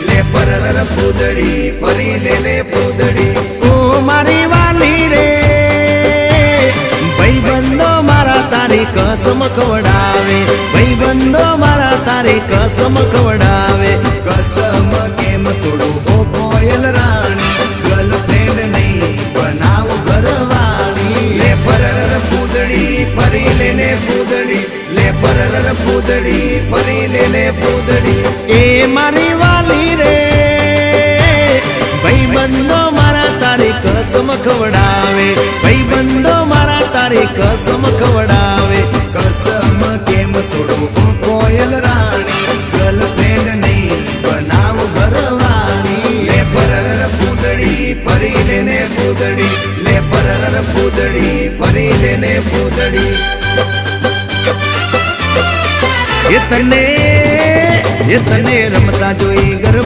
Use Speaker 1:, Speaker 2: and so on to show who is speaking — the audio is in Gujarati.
Speaker 1: લે પરર પૂદડી ફરી લે પૂદડી
Speaker 2: ઓ મારી વાલી રે ભાઈબંધો મારા તારી કસમ ખવડાવે ભાઈબંધો મારા તારી કસમ ખવડાવે
Speaker 1: કસમ કેમ તોડું ઓ કોયલ રાણી ગર્લફ્રેન્ડ નહીં બનાવ ઘરવાળી લે પરર પૂદડી ફરી લે પૂદડી લે પરર પૂદડી ફરી લે પૂદડી
Speaker 2: એ મારી વાલી રે ભાઈબંધો મારા તારી કસમ ખવડાવે ભાઈબંધો મારા તારી કસમ ખવડાવે
Speaker 1: કસમ કેમ તોડું ઓ કોયલ રાણી ગર્લફ્રેન્ડ નહીં બનાવ ઘરવાળી લે પરર પૂદડી ફરી લે પૂદડી લે પરર પૂદડી ફરી લે પૂદડી
Speaker 2: એ તને રમતા જોઈ